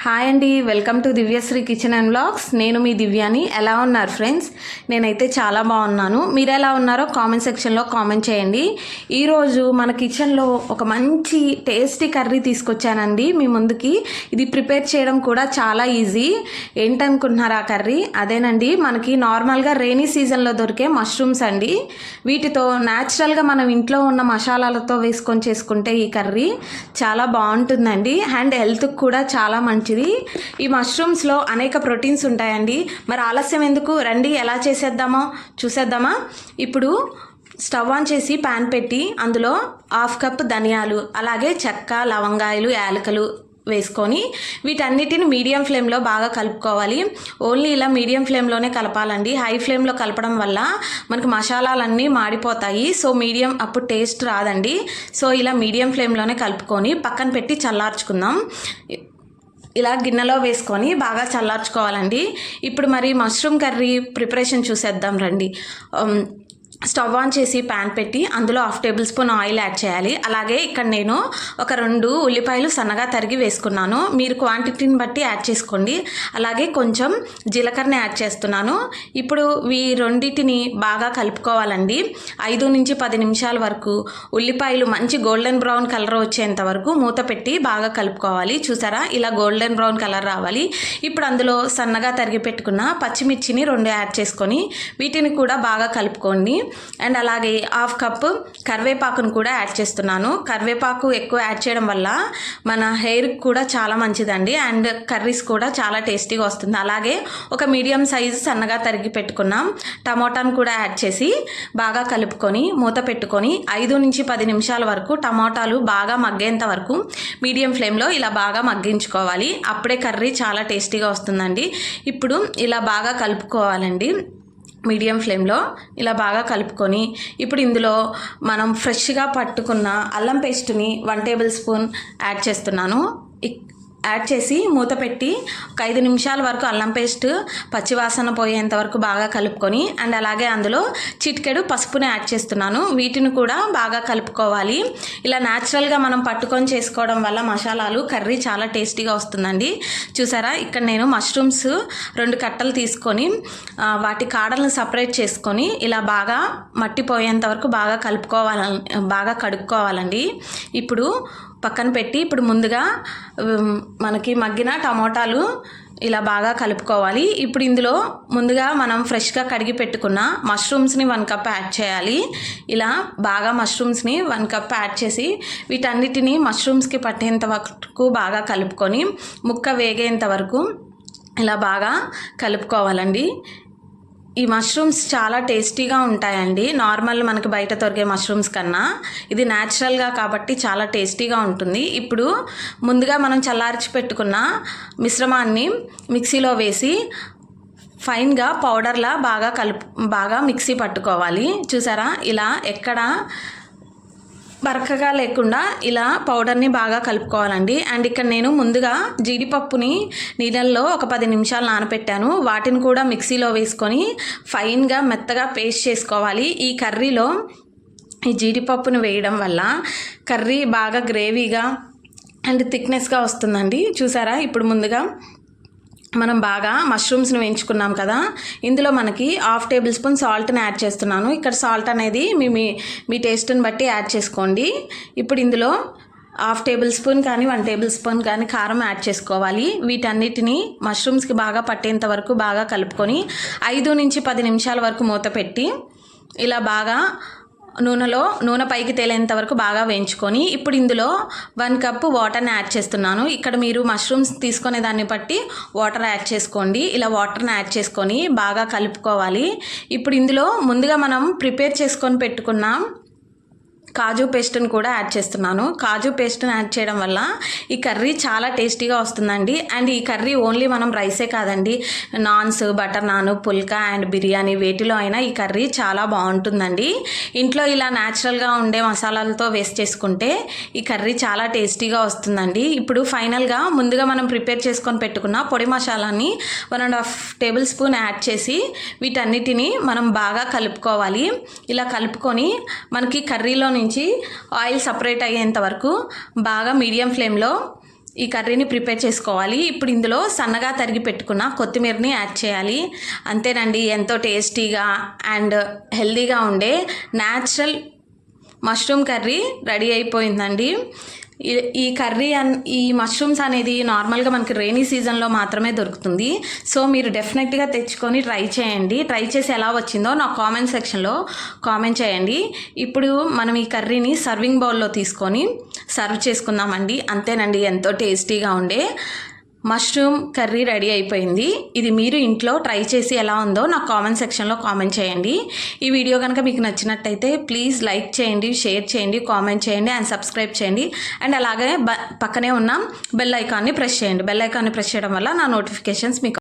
Hi అండి, welcome to Divyasri kitchen and blogs. నేను మీ దివ్యాని. ఎలా ఉన్నారు ఫ్రెండ్స్? నేనైతే చాలా బాగున్నాను. మీరు ఎలా ఉన్నారో కామెంట్ సెక్షన్లో కామెంట్ చేయండి. ఈరోజు మన కిచెన్లో ఒక మంచి టేస్టీ కర్రీ తీసుకొచ్చానండి మీ ముందుకి. ఇది ప్రిపేర్ చేయడం కూడా చాలా ఈజీ. ఏంటనుకుంటున్నారు ఆ కర్రీ? అదేనండి, మనకి నార్మల్గా రెయినీ సీజన్లో దొరికే మష్రూమ్స్ అండి. వీటితో న్యాచురల్గా మనం ఇంట్లో ఉన్న మసాలాలతో వేసుకొని చేసుకుంటే ఈ కర్రీ చాలా బాగుంటుందండి. అండ్ హెల్త్కి కూడా చాలా మంచిది. ఈ మష్రూమ్స్లో అనేక ప్రోటీన్స్ ఉంటాయండి. మరి ఆలస్యం ఎందుకు, రండి ఎలా చేసేద్దామో చూసేద్దామా. ఇప్పుడు స్టవ్ ఆన్ చేసి ప్యాన్ పెట్టి అందులో 1/2 కప్ ధనియాలు, అలాగే చెక్క, లవంగాయలు, యాలకులు వేసుకొని వీటన్నిటిని మీడియం ఫ్లేమ్లో బాగా కలుపుకోవాలి. ఓన్లీ ఇలా మీడియం ఫ్లేమ్లోనే కలపాలండి. హై ఫ్లేమ్లో కలపడం వల్ల మనకు మసాలాలన్నీ మాడిపోతాయి. సో మీడియం, అప్పుడు టేస్ట్ రాదండి. సో ఇలా మీడియం ఫ్లేమ్లోనే కలుపుకొని పక్కన పెట్టి చల్లార్చుకుందాం. ఇలా గిన్నెలో వేసుకొని బాగా చల్లార్చుకోవాలండి. ఇప్పుడు మరి మష్రూమ్ కర్రీ ప్రిపరేషన్ చూసేద్దాం రండి. స్టవ్ ఆన్ చేసి ప్యాన్ పెట్టి అందులో 1/2 టేబుల్ స్పూన్ ఆయిల్ యాడ్ చేయాలి. అలాగే ఇక్కడ నేను ఒక 2 ఉల్లిపాయలు సన్నగా తరిగి వేసుకున్నాను. మీరు క్వాంటిటీని బట్టి యాడ్ చేసుకోండి. అలాగే కొంచెం జీలకర్రని యాడ్ చేస్తున్నాను. ఇప్పుడు ఈ రెండింటిని బాగా కలుపుకోవాలండి. 5 నుంచి 10 నిమిషాల వరకు ఉల్లిపాయలు మంచి గోల్డెన్ బ్రౌన్ కలర్ వచ్చేంత వరకు మూత పెట్టి బాగా కలుపుకోవాలి. చూసారా, ఇలా గోల్డెన్ బ్రౌన్ కలర్ రావాలి. ఇప్పుడు అందులో సన్నగా తరిగి పెట్టుకున్న పచ్చిమిర్చిని 2 యాడ్ చేసుకొని వీటిని కూడా బాగా కలుపుకోండి. అండ్ అలాగే 1/2 కప్ కరివేపాకును కూడా యాడ్ చేస్తున్నాను. కరివేపాకు ఎక్కువ యాడ్ చేయడం వల్ల మన హెయిర్కి కూడా చాలా మంచిదండి. అండ్ కర్రీస్ కూడా చాలా టేస్టీగా వస్తుంది. అలాగే ఒక మీడియం సైజు సన్నగా తరిగి పెట్టుకున్నాం టమోటాను కూడా యాడ్ చేసి బాగా కలుపుకొని మూత పెట్టుకొని 5 నుంచి 10 నిమిషాల వరకు టమోటాలు బాగా మగ్గేంత వరకు మీడియం ఫ్లేమ్లో ఇలా బాగా మగ్గించుకోవాలి. అప్పుడే కర్రీ చాలా టేస్టీగా వస్తుందండి. ఇప్పుడు ఇలా బాగా కలుపుకోవాలండి. మీడియం ఫ్లేమ్లో ఇలా బాగా కలుపుకొని ఇప్పుడు ఇందులో మనం ఫ్రెష్గా పట్టుకున్న అల్లం పేస్ట్ని 1 టేబుల్ స్పూన్ యాడ్ చేస్తున్నాను. యాడ్ చేసి మూత పెట్టి ఒక 5 నిమిషాల వరకు అల్లం పేస్ట్ పచ్చివాసన పోయేంత వరకు బాగా కలుపుకొని అండ్ అలాగే అందులో చిటికెడు పసుపుని యాడ్ చేస్తున్నాను. వీటిని కూడా బాగా కలుపుకోవాలి. ఇలా న్యాచురల్గా మనం పట్టుకొని చేసుకోవడం వల్ల మసాలాలు కర్రీ చాలా టేస్టీగా వస్తుందండి. చూసారా, ఇక్కడ నేను మష్రూమ్స్ 2 కట్టలు తీసుకొని వాటి కాడలను సపరేట్ చేసుకొని ఇలా బాగా మట్టిపోయేంత వరకు బాగా బాగా కడుక్కోవాలండి. ఇప్పుడు పక్కన పెట్టి ఇప్పుడు ముందుగా మనకి మగ్గిన టమోటాలు ఇలా బాగా కలుపుకోవాలి. ఇప్పుడు ఇందులో ముందుగా మనం ఫ్రెష్గా కడిగి పెట్టుకున్న మష్రూమ్స్ని 1 కప్ యాడ్ చేయాలి. ఇలా బాగా మష్రూమ్స్ని 1 కప్ యాడ్ చేసి వీటన్నిటిని మష్రూమ్స్కి పట్టేంత వరకు బాగా కలుపుకొని ముక్క వేగేంత వరకు ఇలా బాగా కలుపుకోవాలండి. ఈ మష్రూమ్స్ చాలా టేస్టీగా ఉంటాయండి. నార్మల్ మనకి బయట దొరికే మష్రూమ్స్ కన్నా ఇది న్యాచురల్గా కాబట్టి చాలా టేస్టీగా ఉంటుంది. ఇప్పుడు ముందుగా మనం చల్లార్చి పెట్టుకున్న మిశ్రమాన్ని మిక్సీలో వేసి ఫైన్గా పౌడర్లా బాగా మిక్సీ పట్టుకోవాలి. చూసారా, ఇలా ఎక్కడ బరకగా లేకుండా ఇలా పౌడర్ని బాగా కలుపుకోవాలండి. అండ్ ఇక్కడ నేను ముందుగా జీడిపప్పుని నీళ్ళల్లో ఒక 10 నిమిషాలు నానబెట్టాను. వాటిని కూడా మిక్సీలో వేసుకొని ఫైన్గా మెత్తగా పేస్ట్ చేసుకోవాలి. ఈ కర్రీలో ఈ జీడిపప్పును వేయడం వల్ల కర్రీ బాగా గ్రేవీగా అండ్ థిక్నెస్గా వస్తుందండి. చూసారా, ఇప్పుడు ముందుగా మనం బాగా మష్రూమ్స్ని వేయించుకున్నాం కదా, ఇందులో మనకి 1/2 టేబుల్ స్పూన్ సాల్ట్ని యాడ్ చేస్తున్నాను. ఇక్కడ సాల్ట్ అనేది మీ టేస్ట్ని బట్టి యాడ్ చేసుకోండి. ఇప్పుడు ఇందులో 1/2 టేబుల్ స్పూన్ కానీ 1 టేబుల్ స్పూన్ కానీ కారం యాడ్ చేసుకోవాలి. వీటన్నిటిని మష్రూమ్స్కి బాగా పట్టేంత వరకు బాగా కలుపుకొని 5 నుంచి 10 నిమిషాల వరకు మూత పెట్టి ఇలా బాగా నూనె పైకి తేలేంత వరకు బాగా వేయించుకొని ఇప్పుడు ఇందులో 1 కప్ వాటర్ని యాడ్ చేస్తున్నాను. ఇక్కడ మీరు మష్రూమ్స్ తీసుకునే దాన్ని బట్టి వాటర్ యాడ్ చేసుకోండి. ఇలా వాటర్ని యాడ్ చేసుకొని బాగా కలుపుకోవాలి. ఇప్పుడు ఇందులో ముందుగా మనం ప్రిపేర్ చేసుకొని పెట్టుకున్నాం కాజు పేస్ట్ని కూడా యాడ్ చేస్తున్నాను. కాజు పేస్ట్ని యాడ్ చేయడం వల్ల ఈ కర్రీ చాలా టేస్టీగా వస్తుందండి. అండ్ ఈ కర్రీ ఓన్లీ మనం రైసే కాదండి, నాన్స్, బటర్ నాన్, పుల్కా అండ్ బిర్యానీ వేటిలో అయినా ఈ కర్రీ చాలా బాగుంటుందండి. ఇంట్లో ఇలా న్యాచురల్గా ఉండే మసాలాలతో వేస్ట్ చేసుకుంటే ఈ కర్రీ చాలా టేస్టీగా వస్తుందండి. ఇప్పుడు ఫైనల్గా ముందుగా మనం ప్రిపేర్ చేసుకొని పెట్టుకున్న పొడి మసాలాని 1.5 టేబుల్ స్పూన్ యాడ్ చేసి వీటన్నిటిని మనం బాగా కలుపుకోవాలి. ఇలా కలుపుకొని మనకి కర్రీలో నుంచి ఆయిల్ సపరేట్ అయ్యేంత వరకు బాగా మీడియం ఫ్లేమ్లో ఈ కర్రీని ప్రిపేర్ చేసుకోవాలి. ఇప్పుడు ఇందులో సన్నగా తరిగి పెట్టుకున్న కొత్తిమీరని యాడ్ చేయాలి. అంతేనండి, ఎంతో టేస్టీగా అండ్ హెల్తీగా ఉండే న్యాచురల్ మష్రూమ్ కర్రీ రెడీ అయిపోయిందండి. ఈ కర్రీ ఈ మష్రూమ్స్ అనేది నార్మల్గా మనకి రెయినీ సీజన్లో మాత్రమే దొరుకుతుంది. సో మీరు డెఫినెట్గా తెచ్చుకొని ట్రై చేయండి. ట్రై చేసి ఎలా వచ్చిందో నా కామెంట్ సెక్షన్లో కామెంట్ చేయండి. ఇప్పుడు మనం ఈ కర్రీని సర్వింగ్ బౌల్లో తీసుకొని సర్వ్ చేసుకుందామండి. అంతేనండి, ఎంతో టేస్టీగా ఉండే మష్రూమ్ కర్రీ రెడీ అయిపోయింది. ఇది మీరు ఇంట్లో ట్రై చేసి ఎలా ఉందో నా కామెంట్ సెక్షన్లో కామెంట్ చేయండి. ఈ వీడియో కనుక మీకు నచ్చినట్టయితే ప్లీజ్ లైక్ చేయండి, షేర్ చేయండి, కామెంట్ చేయండి అండ్ సబ్స్క్రైబ్ చేయండి. అండ్ అలాగే పక్కనే ఉన్న బెల్ ఐకాన్ని ప్రెస్ చేయండి. బెల్ ఐకాన్ని ప్రెస్ చేయడం వల్ల నా నోటిఫికేషన్స్ మీకు